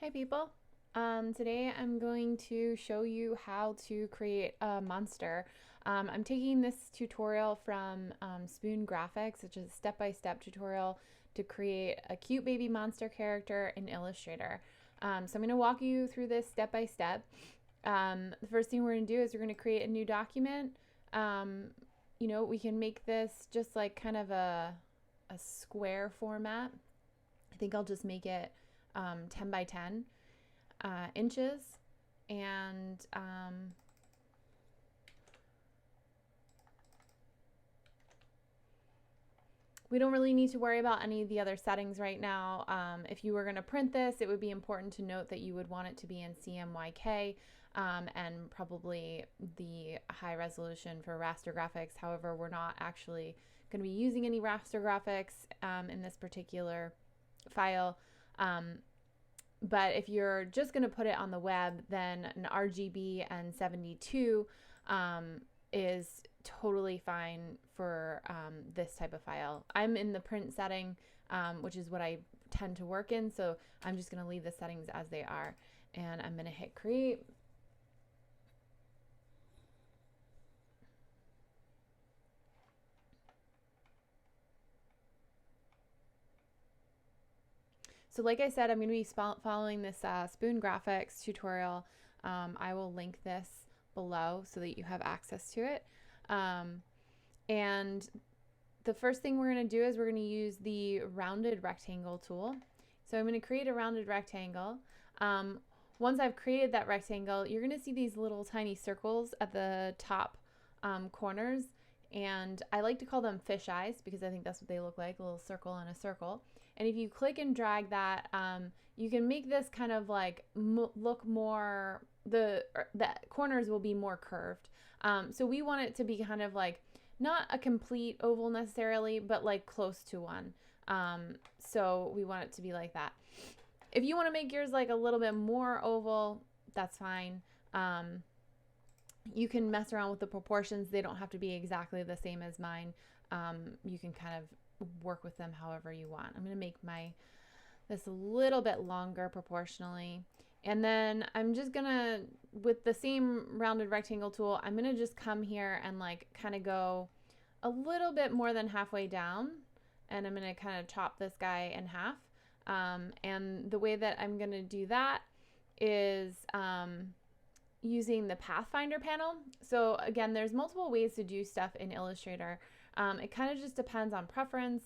Hey people! Today I'm going to show you how to create a monster. I'm taking this tutorial from Spoon Graphics, which is a step-by-step tutorial to create a cute baby monster character in Illustrator. So I'm going to walk you through this step by step. The first thing we're going to do is we're going to create a new document. We can make this just like kind of a square format. I think I'll just make it 10 by 10 inches, and we don't really need to worry about any of the other settings right now. If you were going to print this, it would be important to note that you would want it to be in CMYK and probably the high resolution for raster graphics. However, we're not actually going to be using any raster graphics in this particular file. But if you're just going to put it on the web, then an RGB and 72 is totally fine for this type of file. I'm in the print setting, which is what I tend to work in, so I'm just going to leave the settings as they are. And I'm going to hit create. So like I said, I'm going to be following this Spoon Graphics tutorial. I will link this below so that you have access to it. And the first thing we're going to do is we're going to use the rounded rectangle tool. So I'm going to create a rounded rectangle. Once I've created that rectangle, you're going to see these little tiny circles at the top corners. And I like to call them fish eyes because I think that's what they look like, a little circle and a circle. And if you click and drag that, you can make this kind of like look more, the corners will be more curved. So we want it to be kind of like not a complete oval necessarily, but like close to one. So we want it to be like that. If you want to make yours like a little bit more oval, that's fine. You can mess around with the proportions. They don't have to be exactly the same as mine. You can kind of work with them however you want. I'm going to make this a little bit longer proportionally. And then I'm just going to, with the same rounded rectangle tool, I'm going to just come here and like kind of go a little bit more than halfway down. And I'm going to kind of chop this guy in half. And the way that I'm going to do that is using the Pathfinder panel. So again, there's multiple ways to do stuff in Illustrator. It kind of just depends on preference,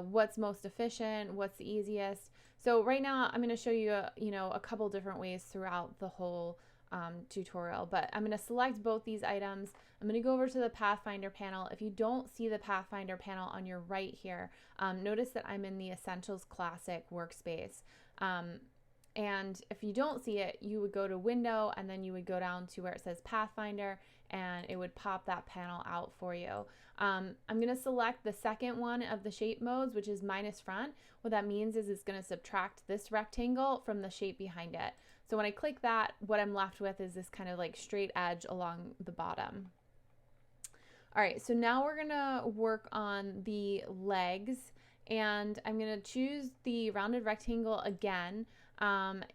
what's most efficient, what's the easiest. So right now I'm going to show you a couple different ways throughout the whole tutorial, but I'm going to select both these items. I'm going to go over to the Pathfinder panel. If you don't see the Pathfinder panel on your right here, notice that I'm in the Essentials Classic workspace. And if you don't see it, you would go to Window and then you would go down to where it says Pathfinder and it would pop that panel out for you. I'm going to select the second one of the shape modes, which is minus front. What that means is it's going to subtract this rectangle from the shape behind it. So when I click that, what I'm left with is this kind of like straight edge along the bottom. All right, so now we're going to work on the legs, and I'm going to choose the rounded rectangle again. And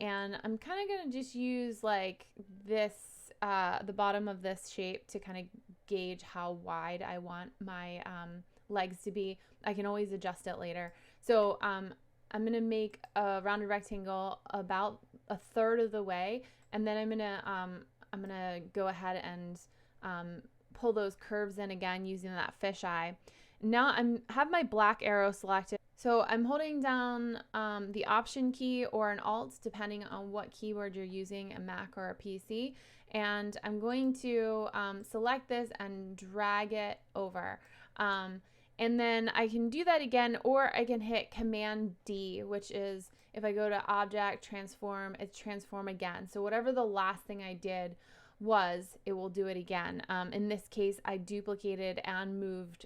I'm kind of going to just use like this, the bottom of this shape to kind of gauge how wide I want my legs to be. I can always adjust it later. So I'm going to make a rounded rectangle about a third of the way, and then I'm going to go ahead and pull those curves in again using that fisheye. Now I have my black arrow selected. So I'm holding down the Option key or an Alt, depending on what keyboard you're using, a Mac or a PC. And I'm going to select this and drag it over. And then I can do that again, or I can hit Command D, which is if I go to Object, Transform, it's Transform again. So whatever the last thing I did was, it will do it again. In this case, I duplicated and moved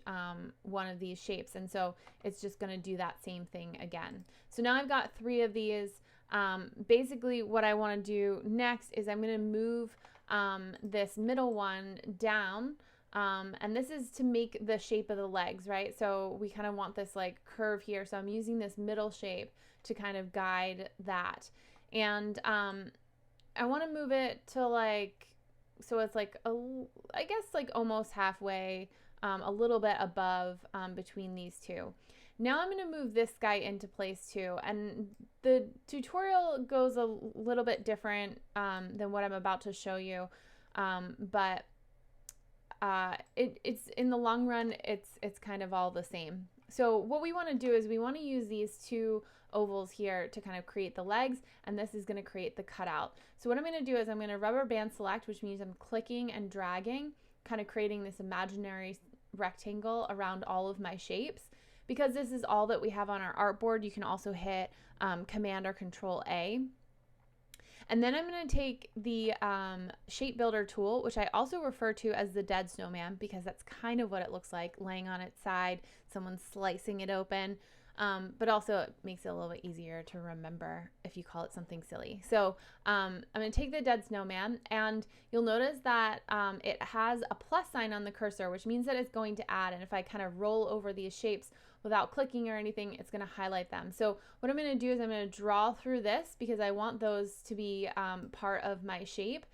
one of these shapes, and so it's just going to do that same thing again. So now I've got 3 of these. Basically what I want to do next is I'm going to move this middle one down, and this is to make the shape of the legs, right? So we kind of want this like curve here, so I'm using this middle shape to kind of guide that. And I want to move it to like, so it's like, I guess like almost halfway, a little bit above between these two. Now I'm going to move this guy into place too. And the tutorial goes a little bit different than what I'm about to show you. But it's in the long run, it's kind of all the same. So what we want to do is we want to use these two ovals here to kind of create the legs, and this is going to create the cutout. So what I'm going to do is I'm going to rubber band select, which means I'm clicking and dragging, kind of creating this imaginary rectangle around all of my shapes. Because this is all that we have on our artboard, you can also hit Command or Control A. And then I'm going to take the shape builder tool, which I also refer to as the dead snowman, because that's kind of what it looks like, laying on its side, someone slicing it open. But also it makes it a little bit easier to remember if you call it something silly. So I'm going to take the dead snowman, and you'll notice that it has a plus sign on the cursor, which means that it's going to add. And if I kind of roll over these shapes without clicking or anything, it's going to highlight them. So what I'm going to do is I'm going to draw through this because I want those to be part of my shape.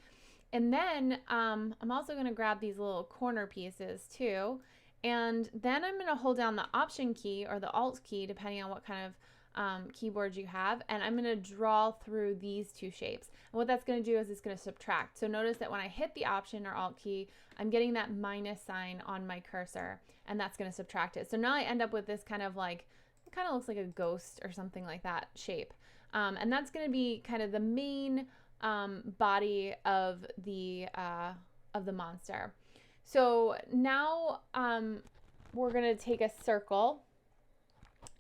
And then I'm also going to grab these little corner pieces too. And then I'm going to hold down the Option key or the Alt key, depending on what kind of keyboard you have, and I'm going to draw through these two shapes. And what that's going to do is it's going to subtract. So notice that when I hit the Option or Alt key, I'm getting that minus sign on my cursor, and that's going to subtract it. So now I end up with this kind of like, it kind of looks like a ghost or something like that shape. And that's going to be kind of the main body of the monster. So now we're going to take a circle,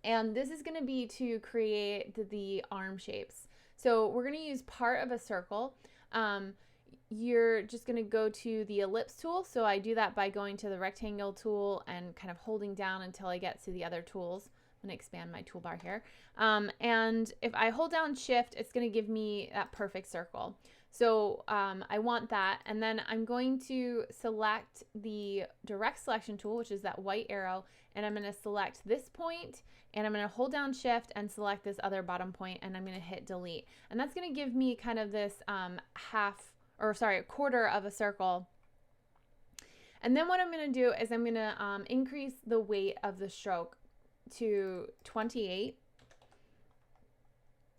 and this is going to be to create the arm shapes. So we're going to use part of a circle. You're just going to go to the ellipse tool. So I do that by going to the rectangle tool and kind of holding down until I get to the other tools. I'm going to expand my toolbar here. And if I hold down Shift, it's going to give me that perfect circle. So I want that, and then I'm going to select the direct selection tool, which is that white arrow, and I'm going to select this point, and I'm going to hold down Shift and select this other bottom point, and I'm going to hit delete. And that's going to give me kind of this a quarter of a circle. And then what I'm going to do is I'm going to increase the weight of the stroke to 28.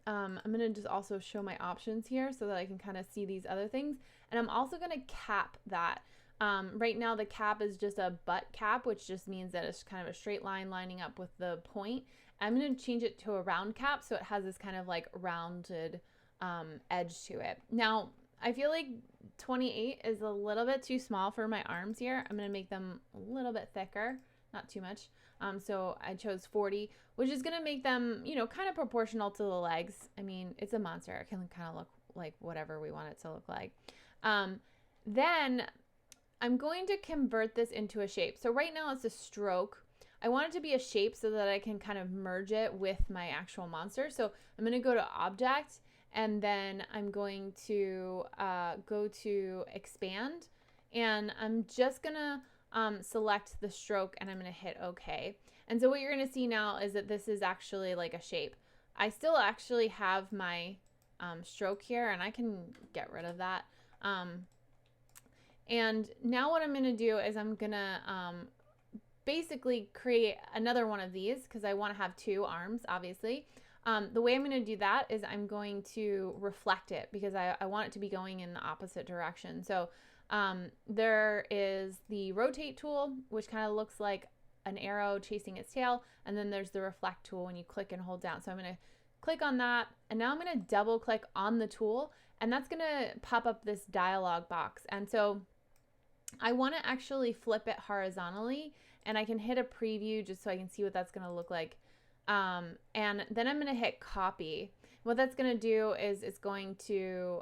I'm going to just also show my options here so that I can kind of see these other things. And I'm also going to cap that. Right now the cap is just a butt cap, which just means that it's kind of a straight line lining up with the point. I'm going to change it to a round cap so it has this kind of like rounded edge to it. Now, I feel like 28 is a little bit too small for my arms here. I'm going to make them a little bit thicker, not too much. So I chose 40, which is going to make them, you know, kind of proportional to the legs. I mean, it's a monster. It can kind of look like whatever we want it to look like. Then I'm going to convert this into a shape. So right now it's a stroke. I want it to be a shape so that I can kind of merge it with my actual monster. So I'm going to go to Object, and then I'm going to go to Expand, and I'm just going to select the stroke, and I'm going to hit OK. And so what you're going to see now is that this is actually like a shape. I still actually have my stroke here, and I can get rid of that. And now what I'm going to do is I'm going to basically create another one of these because I want to have two arms, obviously. The way I'm going to do that is I'm going to reflect it because I want it to be going in the opposite direction. So there is the rotate tool, which kind of looks like an arrow chasing its tail, and then there's the reflect tool when you click and hold down. So I'm going to click on that, and now I'm going to double click on the tool, and that's going to pop up this dialog box. And so I want to actually flip it horizontally, and I can hit a preview just so I can see what that's going to look like. And then I'm going to hit copy. What that's going to do is it's going to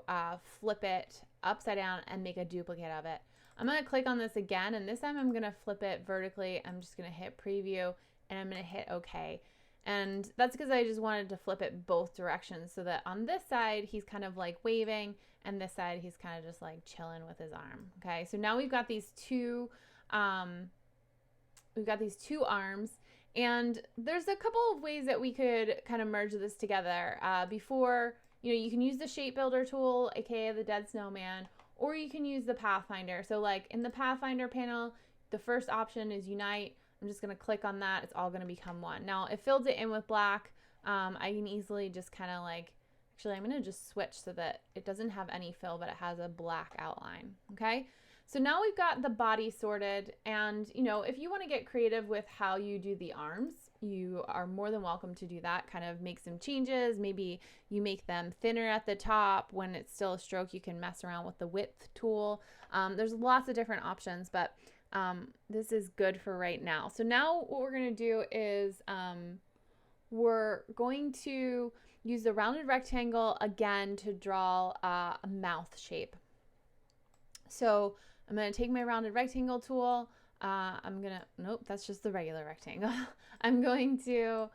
flip it upside down and make a duplicate of it. I'm going to click on this again, and this time I'm going to flip it vertically. I'm just going to hit preview, and I'm going to hit OK. And that's because I just wanted to flip it both directions so that on this side he's kind of like waving, and this side he's kind of just like chilling with his arm. Okay, so now we've got these two arms, and there's a couple of ways that we could kind of merge this together. Before you know, you can use the shape builder tool, aka the dead snowman, or you can use the Pathfinder. So like in the Pathfinder panel, the first option is unite. I'm just going to click on that. It's all going to become one. Now it filled it in with black. I can easily just kind of like, actually I'm going to just switch so that it doesn't have any fill, but it has a black outline. Okay. So now we've got the body sorted, and you know, if you want to get creative with how you do the arms, you are more than welcome to do that. Kind of make some changes. Maybe you make them thinner at the top. When it's still a stroke, you can mess around with the width tool. There's lots of different options, but this is good for right now. So now what we're going to do is we're going to use the rounded rectangle again to draw a mouth shape. So I'm going to take my rounded rectangle tool. Nope, that's just the regular rectangle. I'm going to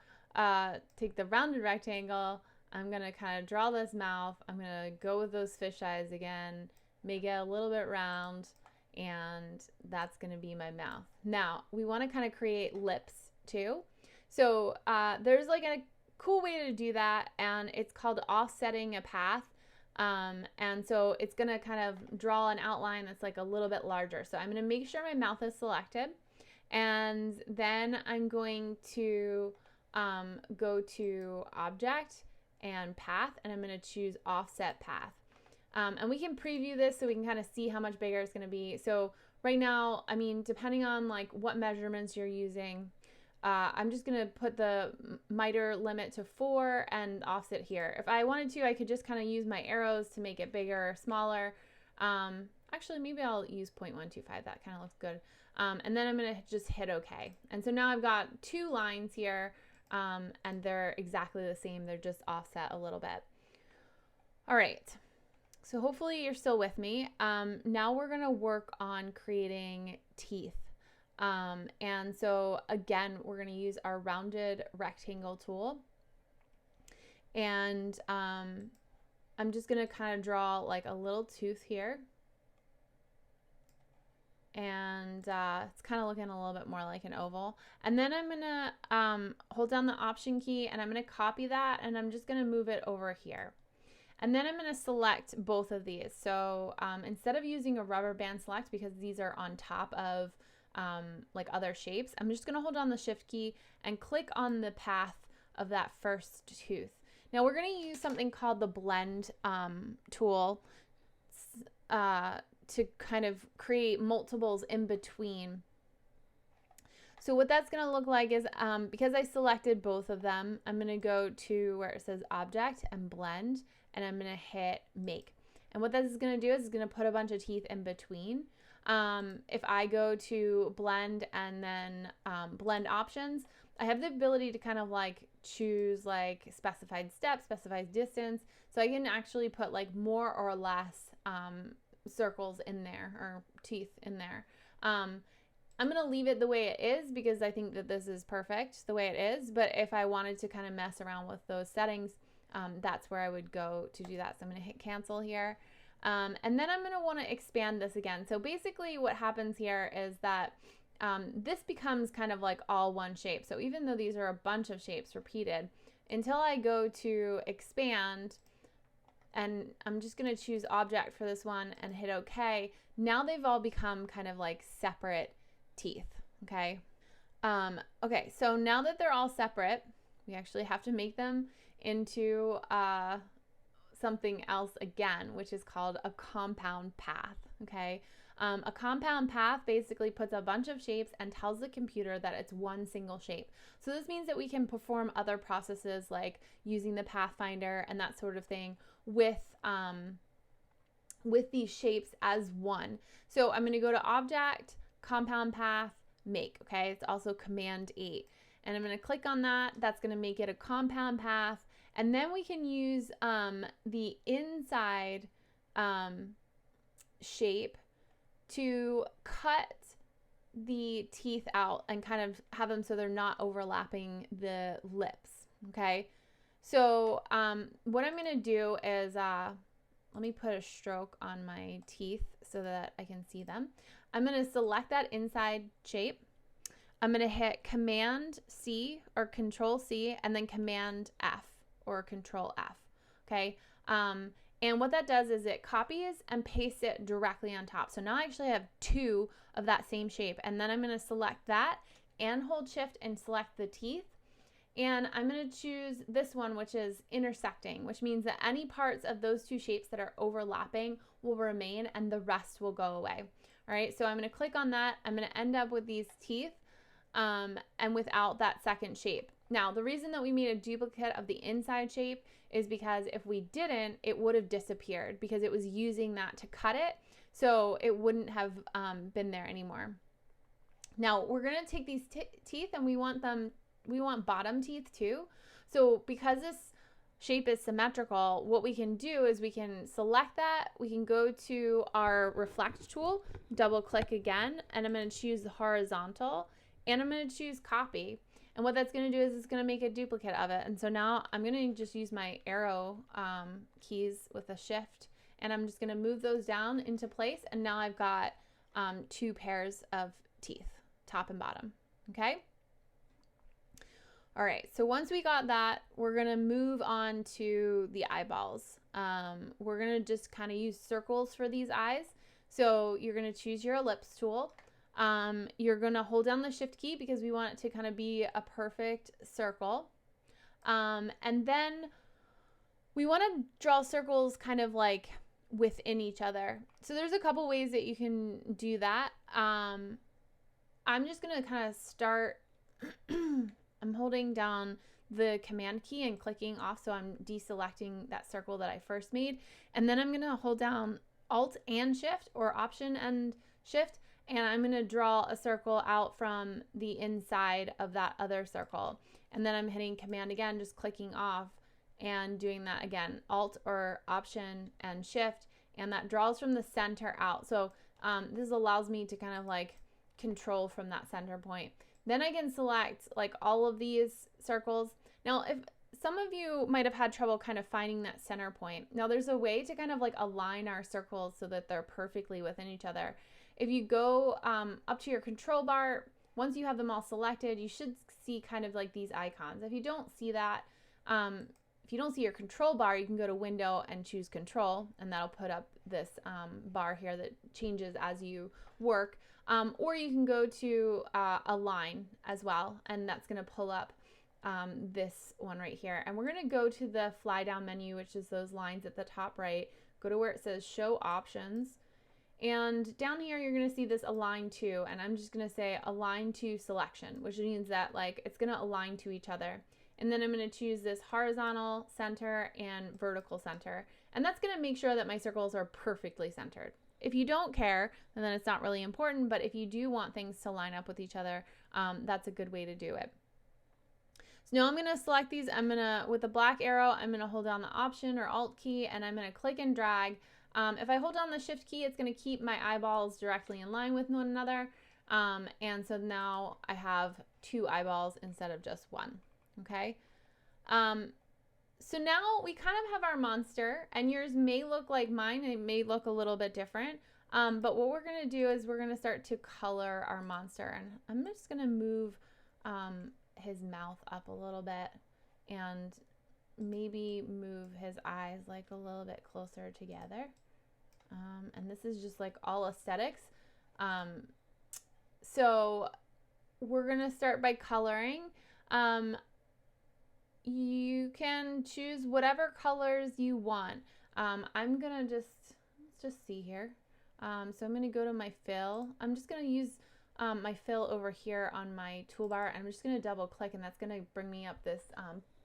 take the rounded rectangle. I'm going to kind of draw this mouth. I'm going to go with those fish eyes again, make it a little bit round, and that's going to be my mouth. Now, we want to kind of create lips too. So there's like a cool way to do that, and it's called offsetting a path. And so it's going to kind of draw an outline that's like a little bit larger. So I'm going to make sure my mouth is selected, and then I'm going to go to object and path, and I'm going to choose offset path. And we can preview this so we can kind of see how much bigger it's going to be. So right now, I mean, depending on like what measurements you're using, I'm just going to put the miter limit to 4 and offset here. If I wanted to, I could just kind of use my arrows to make it bigger or smaller. Actually, maybe I'll use 0.125. That kind of looks good. And then I'm going to just hit OK. And so now I've got 2 lines here, and they're exactly the same. They're just offset a little bit. All right. So hopefully you're still with me. Now we're going to work on creating teeth. And so again, we're going to use our rounded rectangle tool, and I'm just going to kind of draw like a little tooth here, and it's kind of looking a little bit more like an oval. And then I'm going to hold down the Option key, and I'm going to copy that, and I'm just going to move it over here. And then I'm going to select both of these. So instead of using a rubber band select, because these are on top of like other shapes, I'm just going to hold down the Shift key and click on the path of that first tooth. Now we're going to use something called the blend tool to kind of create multiples in between. So what that's going to look like is because I selected both of them, I'm going to go to where it says object and blend, and I'm going to hit make. And what this is going to do is it's going to put a bunch of teeth in between. If I go to blend and then blend options, I have the ability to kind of like choose like specified steps, specified distance. So I can actually put like more or less circles in there, or teeth in there. I'm going to leave it the way it is because I think that this is perfect the way it is. But if I wanted to kind of mess around with those settings, that's where I would go to do that. So I'm going to hit cancel here. And then I'm going to want to expand this again. So basically what happens here is that this becomes kind of like all one shape. So even though these are a bunch of shapes repeated, until I go to expand, and I'm just going to choose object for this one and hit OK, now they've all become kind of like separate teeth. Okay. Okay. So now that they're all separate, we actually have to make them into something else again, which is called a compound path. Okay. A compound path basically puts a bunch of shapes and tells the computer that it's one single shape. So this means that we can perform other processes like using the Pathfinder and that sort of thing with these shapes as one. So I'm going to go to object, compound path, make. Okay. It's also Command 8. And I'm going to click on that. That's going to make it a compound path. And then we can use the inside shape to cut the teeth out and kind of have them so they're not overlapping the lips. Okay. So what I'm going to do is, let me put a stroke on my teeth so that I can see them. I'm going to select that inside shape. I'm going to hit Command C or Control C and then Command F or Control F. Okay. And what that does is it copies and pastes it directly on top. So now I actually have two of that same shape. And then I'm going to select that and hold shift and select the teeth. And I'm going to choose this one, which is intersecting, which means that any parts of those two shapes that are overlapping will remain and the rest will go away. All right, so I'm going to click on that. I'm going to end up with these teeth and without that second shape. Now, the reason that we made a duplicate of the inside shape is because if we didn't, it would have disappeared because it was using that to cut it. So it wouldn't have been there anymore. Now, we're going to take these teeth and we want bottom teeth too. So because this shape is symmetrical, what we can do is we can select that. We can go to our reflect tool, double click again, and I'm going to choose the horizontal and I'm going to choose copy. And what that's going to do is it's going to make a duplicate of it. And so now I'm going to just use my arrow keys with a shift and I'm just going to move those down into place. And now I've got two pairs of teeth, top and bottom. Okay. All right, so once we got that, we're gonna move on to the eyeballs. We're gonna just kind of use circles for these eyes. So you're gonna choose your ellipse tool. You're gonna hold down the shift key because we want it to kind of be a perfect circle. And then we wanna draw circles kind of like within each other. So there's a couple ways that you can do that. I'm just gonna kind of start I'm holding down the command key and clicking off, so I'm deselecting that circle that I first made. And then I'm going to hold down Alt and Shift or Option and Shift, and I'm going to draw a circle out from the inside of that other circle. And then I'm hitting Command again, just clicking off and doing that again, Alt or Option and Shift, and that draws from the center out. So this allows me to kind of like control from that center point. Then I can select like all of these circles. Now, if some of you might have had trouble kind of finding that center point. Now there's a way to kind of like align our circles so that they're perfectly within each other. If you go up to your control bar, once you have them all selected, you should see kind of like these icons. If you don't see that, if you don't see your control bar, you can go to Window and choose Control, and that'll put up this bar here that changes as you work. Or you can go to Align as well, and that's going to pull up this one right here. And we're going to go to the fly down menu, which is those lines at the top right. Go to where it says Show Options. And down here, you're going to see this Align To, and I'm just going to say Align to Selection, which means that like it's going to align to each other. And then I'm going to choose this horizontal center and vertical center. And that's going to make sure that my circles are perfectly centered. If you don't care, then it's not really important, but if you do want things to line up with each other, that's a good way to do it. So now I'm going to select these. With the black arrow, I'm going to hold down the Option or Alt key, and I'm going to click and drag. If I hold down the Shift key, it's going to keep my eyeballs directly in line with one another. And so now I have two eyeballs instead of just one. Okay. So now we kind of have our monster, and yours may look like mine, and it may look a little bit different. But what we're going to do is we're going to start to color our monster, and I'm just going to move his mouth up a little bit and maybe move his eyes like a little bit closer together. And this is just like all aesthetics. So we're going to start by coloring. You can choose whatever colors you want. I'm gonna let's just see here. So I'm gonna go to my fill. I'm just gonna use my fill over here on my toolbar, and I'm just gonna double click, and that's gonna bring me up this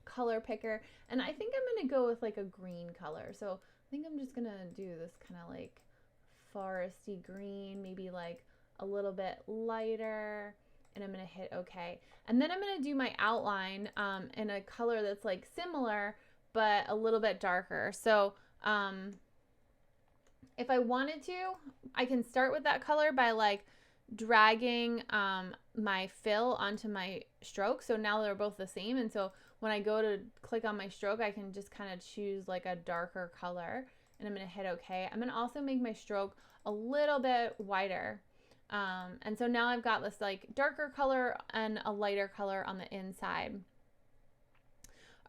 color picker. And I think I'm gonna go with like a green color. So I think I'm just gonna do this kind of like foresty green, maybe like a little bit lighter. And I'm going to hit OK. And then I'm going to do my outline in a color that's like similar, but a little bit darker. So if I wanted to, I can start with that color by like dragging my fill onto my stroke. So now they're both the same. And so when I go to click on my stroke, I can just kind of choose like a darker color, and I'm going to hit OK. I'm going to also make my stroke a little bit wider. And so now I've got this like darker color and a lighter color on the inside.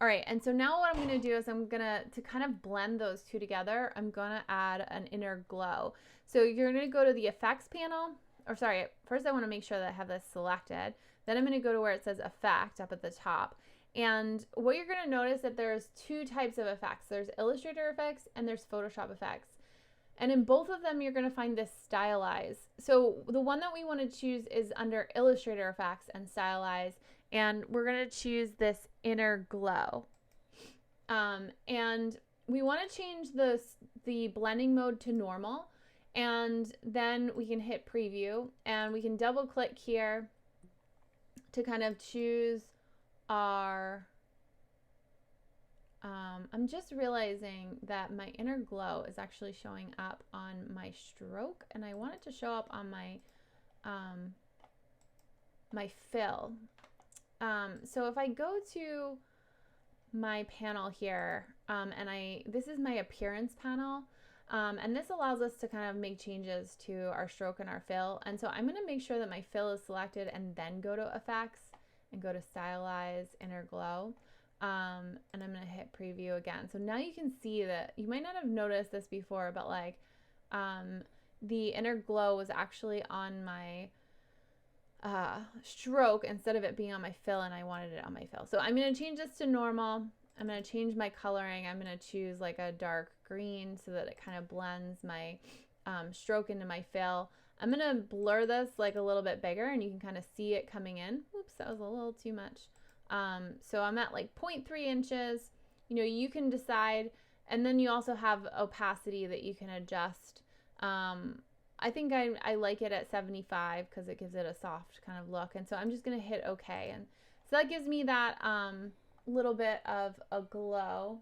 All right, and so now what I'm gonna do is I'm gonna, to kind of blend those two together, I'm gonna add an inner glow. So you're gonna go to the effects panel, or sorry, first I wanna make sure that I have this selected. Then I'm gonna go to where it says effect up at the top. And what you're gonna notice that there's two types of effects. There's Illustrator effects and there's Photoshop effects. And in both of them, you're gonna find this stylize. So the one that we wanna choose is under Illustrator effects and stylize. And we're going to choose this inner glow. And we want to change the blending mode to normal. And then we can hit preview and we can double click here to kind of choose our, I'm just realizing that my inner glow is actually showing up on my stroke, and I want it to show up on my, my fill. So if I go to my panel here, and this is my appearance panel, and this allows us to kind of make changes to our stroke and our fill. And so I'm going to make sure that my fill is selected and then go to effects and go to stylize, inner glow. And I'm going to hit preview again. So now you can see that you might not have noticed this before, but like, the inner glow was actually on my stroke instead of it being on my fill, and I wanted it on my fill. So I'm going to change this to normal. I'm going to change my coloring. I'm going to choose like a dark green so that it kind of blends my stroke into my fill. I'm going to blur this like a little bit bigger, and you can kind of see it coming in. Oops, that was a little too much. So I'm at like 0.3 inches. You know, you can decide, and then you also have opacity that you can adjust. I think I like it at 75 because it gives it a soft kind of look. And so I'm just going to hit OK. And so that gives me that little bit of a glow.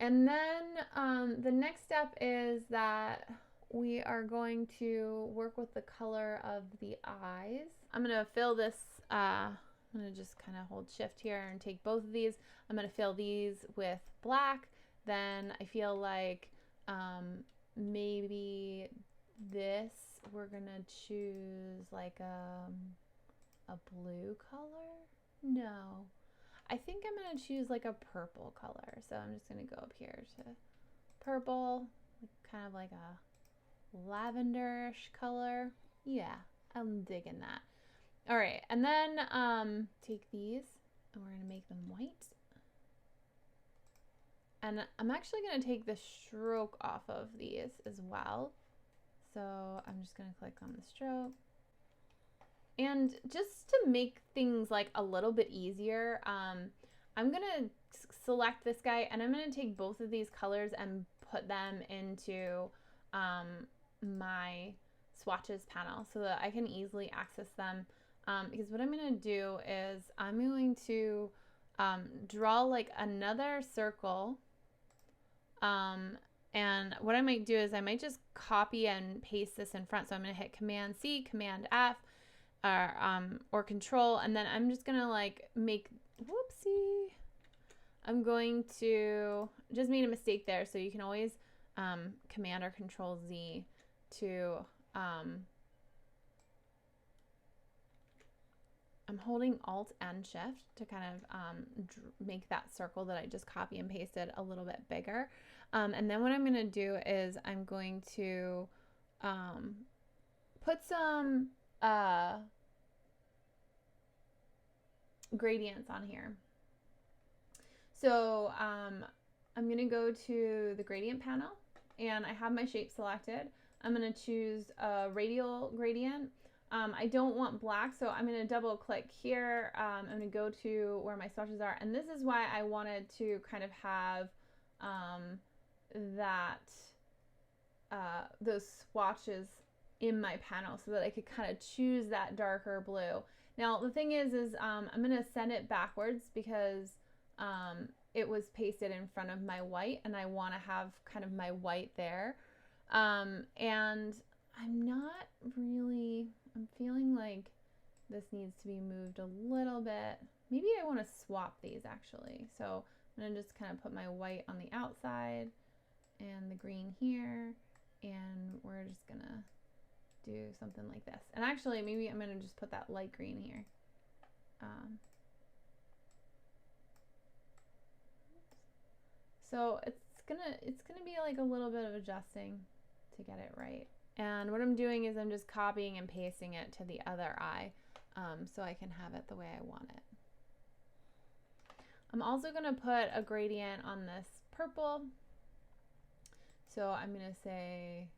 And then the next step is that we are going to work with the color of the eyes. I'm going to fill this, I'm going to just kind of hold shift here and take both of these. I'm going to fill these with black. Then I feel like maybe this, we're going to choose like a blue color. No, I think I'm going to choose like a purple color. So I'm just going to go up here to purple, kind of like a lavenderish color. Yeah, I'm digging that. All right, and then take these and we're going to make them white. And I'm actually going to take the stroke off of these as well. So I'm just going to click on the stroke. And just to make things like a little bit easier, I'm going to select this guy and I'm going to take both of these colors and put them into my swatches panel so that I can easily access them. Because what I'm going to do is I'm going to draw like another circle. And what I might do is I might just copy and paste this in front. So I'm going to hit Command C, Command F, or Control, and then I'm just going to like make, whoopsie, I'm going to, just made a mistake there. So you can always Command or Control Z to, I'm holding Alt and Shift to kind of make that circle that I just copy and pasted a little bit bigger. And then what I'm going to do is I'm going to put some gradients on here. So I'm going to go to the gradient panel and I have my shape selected. I'm going to choose a radial gradient. I don't want black, so I'm going to double click here. I'm going to go to where my swatches are, and this is why I wanted to kind of have those swatches in my panel so that I could kind of choose that darker blue. Now the thing is I'm going to send it backwards because it was pasted in front of my white, and I want to have kind of my white there. And I'm not really, I'm feeling like this needs to be moved a little bit. Maybe I want to swap these actually. So I'm going to just kind of put my white on the outside and the green here. And we're just going to do something like this. And actually, maybe I'm going to just put that light green here. So it's gonna be like a little bit of adjusting to get it right. And what I'm doing is I'm just copying and pasting it to the other eye, so I can have it the way I want it. I'm also gonna put a gradient on this purple. So I'm gonna say,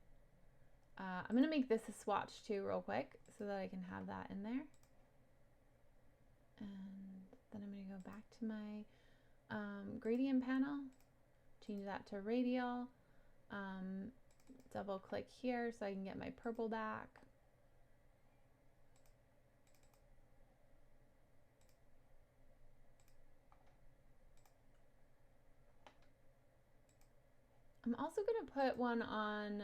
I'm gonna make this a swatch too real quick so that I can have that in there. And then I'm gonna go back to my gradient panel, change that to radial, double click here so I can get my purple back. I'm also going to put one on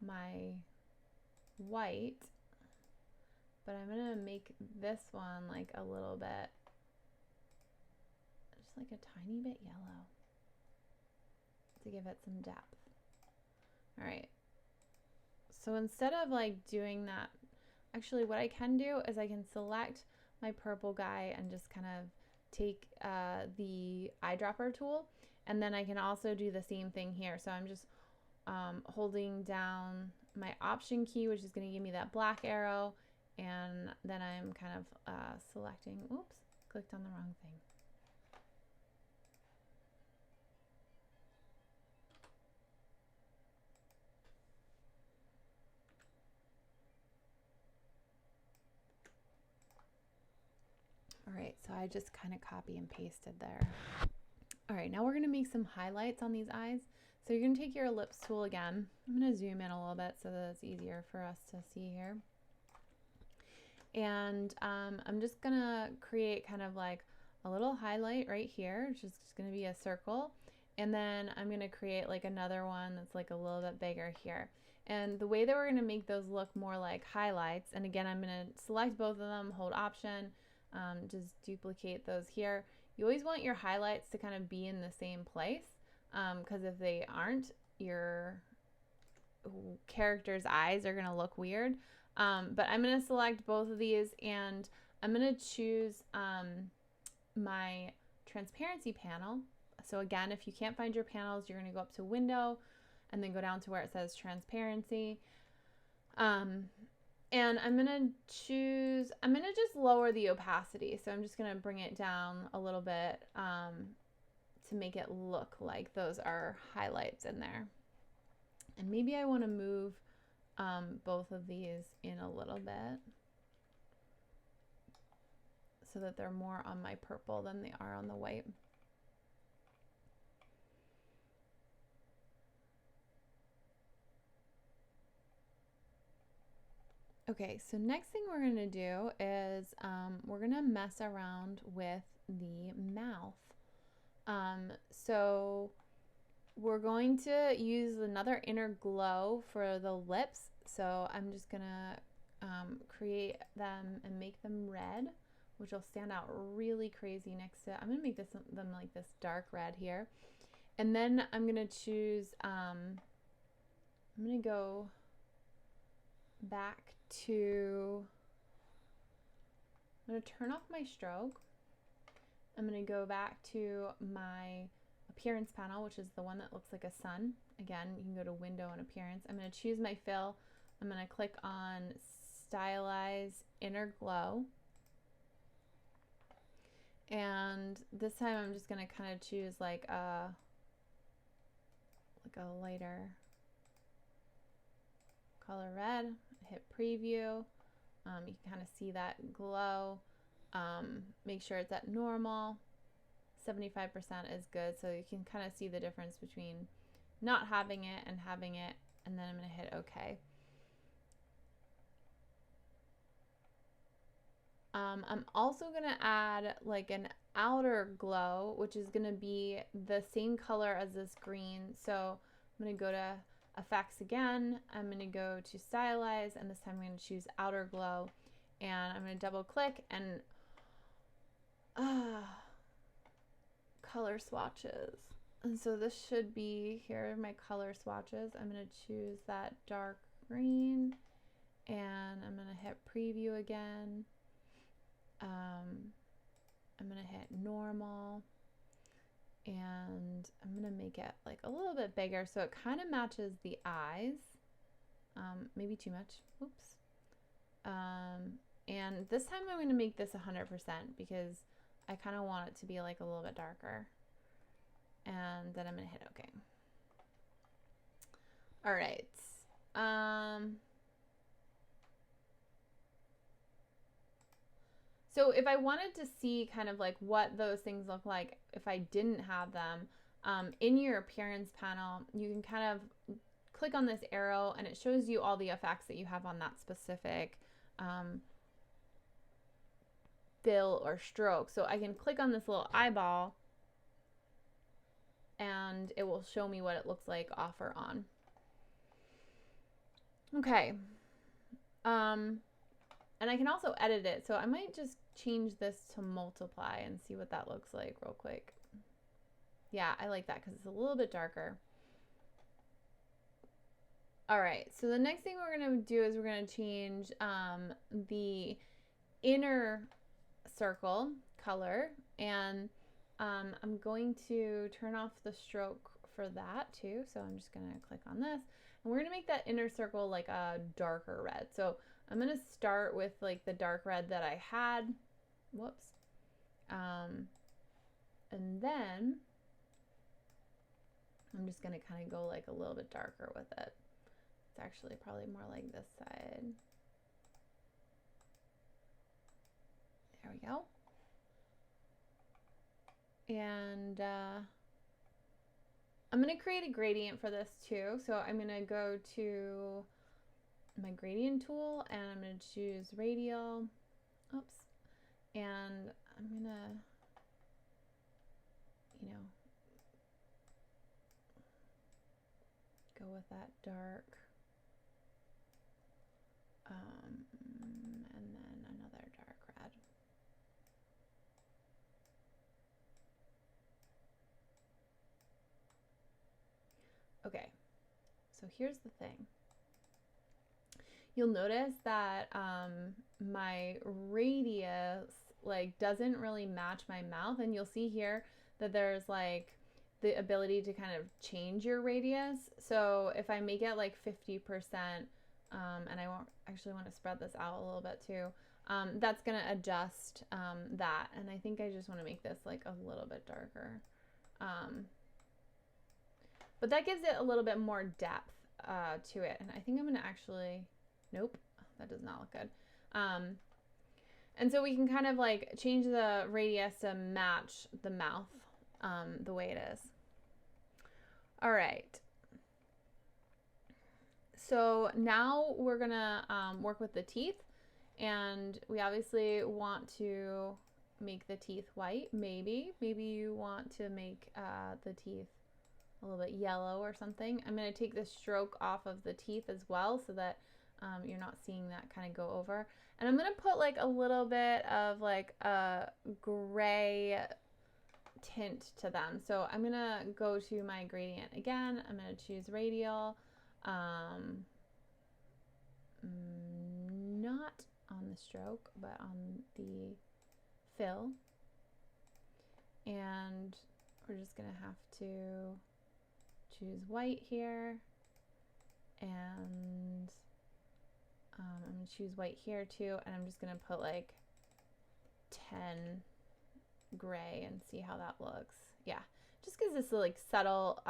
my white, but I'm going to make this one like a little bit, just like a tiny bit yellow to give it some depth. All right. So instead of like doing that, actually what I can do is I can select my purple guy and just kind of take the eyedropper tool, and then I can also do the same thing here. So I'm just holding down my option key, which is going to give me that black arrow, and then I'm kind of selecting, oops, clicked on the wrong thing. All right, so I just kind of copy and pasted there. All right, now we're going to make some highlights on these eyes. So you're going to take your ellipse tool again. I'm going to zoom in a little bit so that it's easier for us to see here. And I'm just going to create kind of like a little highlight right here, which is just going to be a circle. And then I'm going to create like another one that's like a little bit bigger here. And the way that we're going to make those look more like highlights, and again, I'm going to select both of them, hold option, just duplicate those here. You always want your highlights to kind of be in the same place, because if they aren't, your character's eyes are going to look weird. But I'm going to select both of these, and I'm going to choose my transparency panel. So again, if you can't find your panels, you're going to go up to window and then go down to where it says transparency. And I'm going to just lower the opacity. So I'm just going to bring it down a little bit to make it look like those are highlights in there. And maybe I want to move both of these in a little bit so that they're more on my purple than they are on the white. Okay, so next thing we're going to do is we're going to mess around with the mouth. So we're going to use another inner glow for the lips. So I'm just going to create them and make them red, which will stand out really crazy next to, I'm going to make them like this dark red here. And then I'm going to choose, I'm going to go back to, I'm going to turn off my stroke. I'm going to go back to my appearance panel, which is the one that looks like a sun. Again, you can go to window and appearance. I'm going to choose my fill. I'm going to click on stylize inner glow. And this time I'm just going to kind of choose like a lighter color red. Hit preview. You can kind of see that glow. Make sure it's at normal. 75% is good, so you can kind of see the difference between not having it and having it. And then I'm going to hit OK. I'm also going to add like an outer glow, which is going to be the same color as this green. So I'm going to go to effects again. I'm going to go to stylize, and this time I'm going to choose outer glow, and I'm going to double click and color swatches. And so this should be, here are my color swatches. I'm going to choose that dark green, and I'm going to hit preview again. I'm going to hit normal, And I'm gonna make it like a little bit bigger so it kind of matches the eyes. Maybe too much. Oops. And this time I'm gonna make this 100% because I kind of want it to be like a little bit darker. And then I'm gonna hit OK. All right. So if I wanted to see kind of like what those things look like if I didn't have them, in your appearance panel, you can kind of click on this arrow and it shows you all the effects that you have on that specific fill or stroke. So I can click on this little eyeball and it will show me what it looks like off or on. Okay. And I can also edit it. So I might just change this to multiply and see what that looks like real quick. Yeah, I like that because it's a little bit darker. All right, so the next thing we're going to do is we're going to change the inner circle color. And I'm going to turn off the stroke for that too. So I'm just going to click on this. And we're going to make that inner circle like a darker red. So I'm going to start with like the dark red that I had. Whoops. And then I'm just going to kind of go like a little bit darker with it. It's actually probably more like this side. There we go. And I'm going to create a gradient for this too. So I'm going to go to my gradient tool and I'm going to choose radial. Oops. And I'm going to, you know, go with that dark. And then another dark red. Okay, so here's the thing. You'll notice that my radius like doesn't really match my mouth, and you'll see here that there's like the ability to kind of change your radius. So if I make it like 50%, and I actually want to spread this out a little bit too, that's going to adjust that. And I think I just want to make this like a little bit darker. But that gives it a little bit more depth to it. And I think I'm going to actually, nope, that does not look good. And so we can kind of like change the radius to match the mouth the way it is. All right. So now we're gonna work with the teeth, and we obviously want to make the teeth white. Maybe you want to make the teeth a little bit yellow or something. I'm gonna take the stroke off of the teeth as well so that you're not seeing that kind of go over. And I'm gonna put like a little bit of like a gray tint to them. So I'm gonna go to my gradient again. I'm gonna choose radial. Not on the stroke, but on the fill. And we're just gonna have to choose white here. And I'm gonna choose white here too. And I'm just gonna put like 10 gray and see how that looks. Yeah, just gives this like subtle,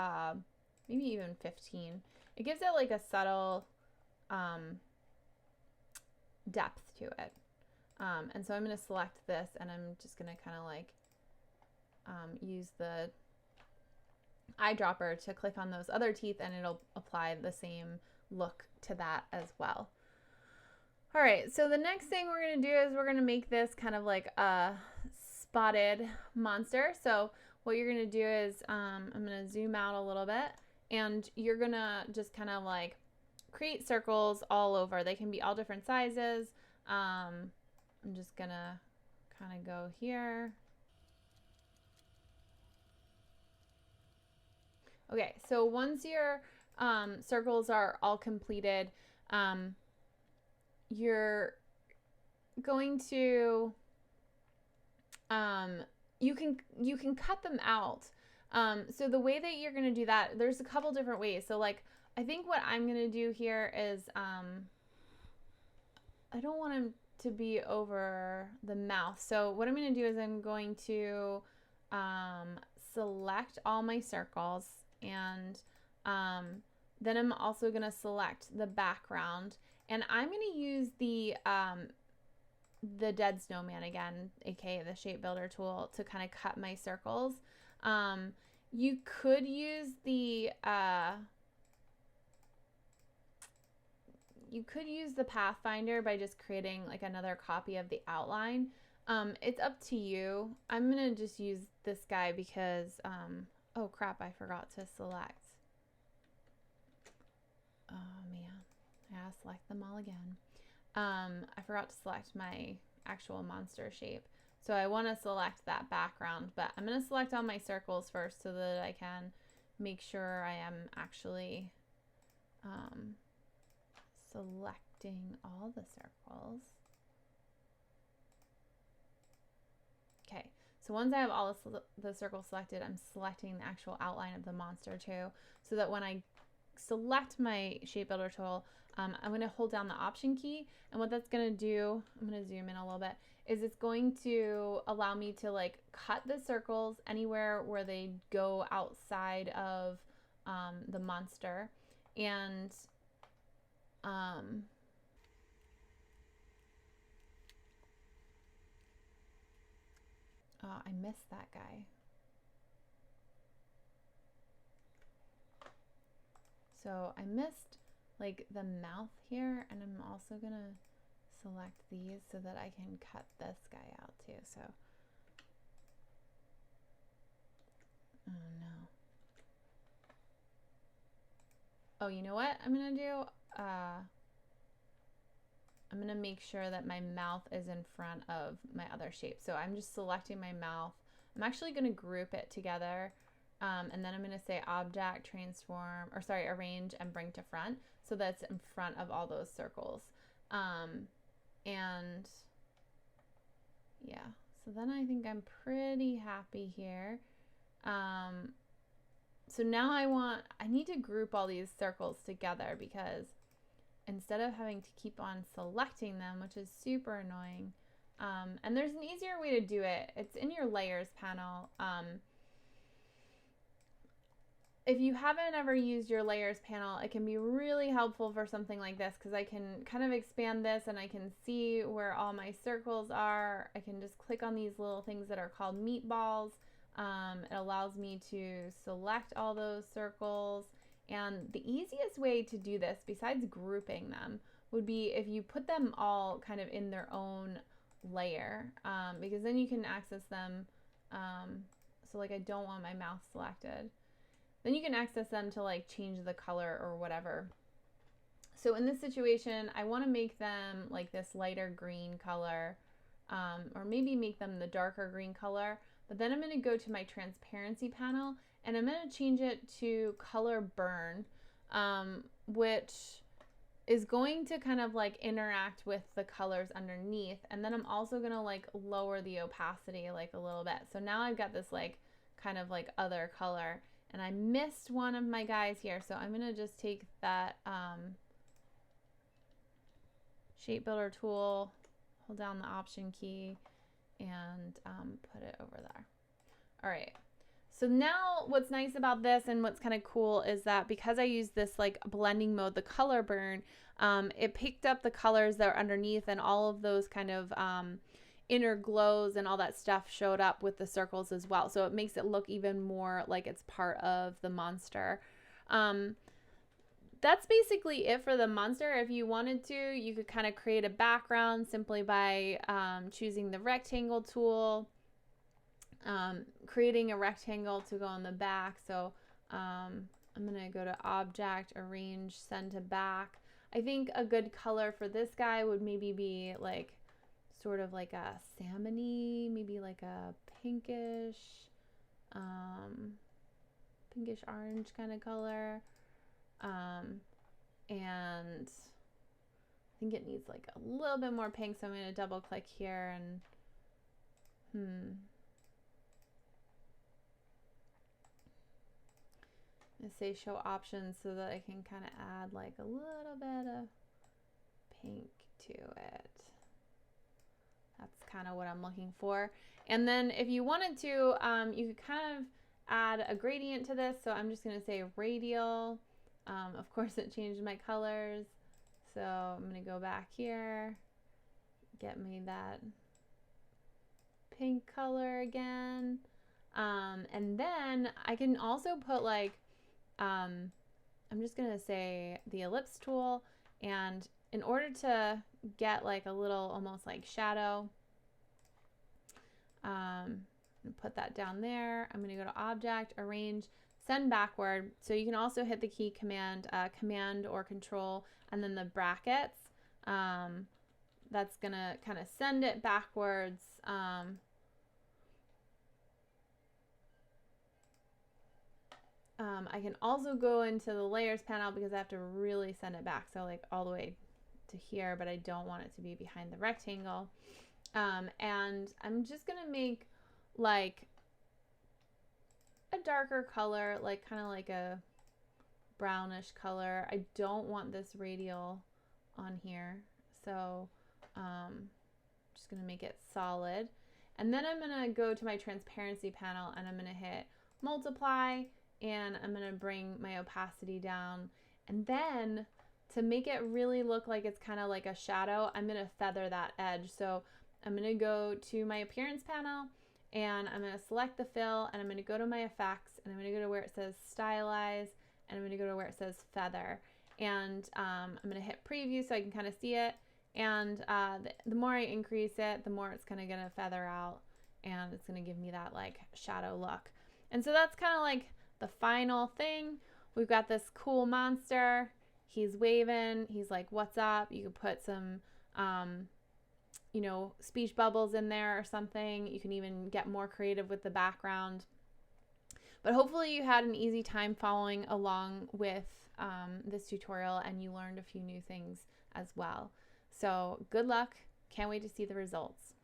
maybe even 15. It gives it like a subtle depth to it. And so I'm going to select this and I'm just going to kind of like use the eyedropper to click on those other teeth and it'll apply the same look to that as well. All right, so the next thing we're going to do is we're going to make this kind of like a spotted monster. So what you're going to do is I'm going to zoom out a little bit and you're going to just kind of like create circles all over. They can be all different sizes. I'm just going to kind of go here. Okay, so once your circles are all completed, you're going to you can cut them out So the way that you're going to do that, there's a couple different ways. So like, I think what I'm going to do here is, I don't want him to be over the mouth. So what I'm going to do is I'm going to select all my circles, and then I'm also going to select the background, and I'm going to use the dead snowman again, aka the shape builder tool, to kind of cut my circles. You could use the Pathfinder by just creating like another copy of the outline. It's up to you. I'm gonna just use this guy because oh crap, I forgot to select. Oh man, I gotta select them all again. I forgot to select my actual monster shape. So I want to select that background, but I'm going to select all my circles first so that I can make sure I am actually selecting all the circles. Okay, so once I have all the circles selected, I'm selecting the actual outline of the monster too, so that when I select my shape builder tool, I'm going to hold down the option key, and what that's going to do, I'm going to zoom in a little bit, is it's going to allow me to like cut the circles anywhere where they go outside of the monster. And oh, I missed that guy. So I missed like the mouth here, and I'm also gonna select these so that I can cut this guy out too. So, oh no. Oh, you know what I'm gonna do? I'm gonna make sure that my mouth is in front of my other shape. So I'm just selecting my mouth. I'm actually gonna group it together. And then I'm going to say object, transform, or sorry, arrange and bring to front. So that's in front of all those circles. And yeah, so then I think I'm pretty happy here. So now I need to group all these circles together, because instead of having to keep on selecting them, which is super annoying, and there's an easier way to do it. It's in your layers panel. If you haven't ever used your layers panel, it can be really helpful for something like this, because I can kind of expand this and I can see where all my circles are. I can just click on these little things that are called meatballs. It allows me to select all those circles. And the easiest way to do this, besides grouping them, would be if you put them all kind of in their own layer, because then you can access them. So like, I don't want my mouth selected. Then you can access them to like change the color or whatever. So in this situation, I want to make them like this lighter green color, or maybe make them the darker green color. But then I'm going to go to my transparency panel, and I'm going to change it to color burn, which is going to kind of like interact with the colors underneath. And then I'm also going to like lower the opacity like a little bit. So now I've got this like kind of like other color. And I missed one of my guys here, so I'm going to just take that shape builder tool, hold down the option key, and put it over there. All right. So now what's nice about this and what's kind of cool is that because I use this like blending mode, the color burn, it picked up the colors that are underneath, and all of those kind of inner glows and all that stuff showed up with the circles as well. So it makes it look even more like it's part of the monster. That's basically it for the monster. If you wanted to, you could kind of create a background simply by choosing the rectangle tool, creating a rectangle to go on the back. So I'm going to go to object, arrange, send to back. I think a good color for this guy would maybe be like sort of like a salmony, maybe like a pinkish orange kind of color. And I think it needs like a little bit more pink, so I'm going to double click here and I say show options so that I can kind of add like a little bit of pink to it. That's kind of what I'm looking for. And then if you wanted to, you could kind of add a gradient to this. So I'm just going to say radial. Of course, it changed my colors. So I'm going to go back here, get me that pink color again. And then I can also put like, I'm just going to say the ellipse tool. And in order to get like a little almost like shadow, put that down there. I'm going to go to object, arrange, send backward. So you can also hit the key command or control, and then the brackets. That's going to kind of send it backwards. I can also go into the layers panel because I have to really send it back. So like all the way to here, but I don't want it to be behind the rectangle. And I'm just going to make like a darker color, like kind of like a brownish color. I don't want this radial on here. So I'm just going to make it solid. And then I'm going to go to my transparency panel and I'm going to hit multiply, and I'm going to bring my opacity down. And then to make it really look like it's kind of like a shadow, I'm going to feather that edge. So I'm going to go to my appearance panel and I'm going to select the fill, and I'm going to go to my effects, and I'm going to go to where it says stylize, and I'm going to go to where it says feather. And I'm going to hit preview so I can kind of see it. And the more I increase it, the more it's kind of going to feather out, and it's going to give me that like shadow look. And so that's kind of like the final thing. We've got this cool monster. He's waving. He's like, what's up? You could put some, you know, speech bubbles in there or something. You can even get more creative with the background. But hopefully you had an easy time following along with this tutorial, and you learned a few new things as well. So good luck. Can't wait to see the results.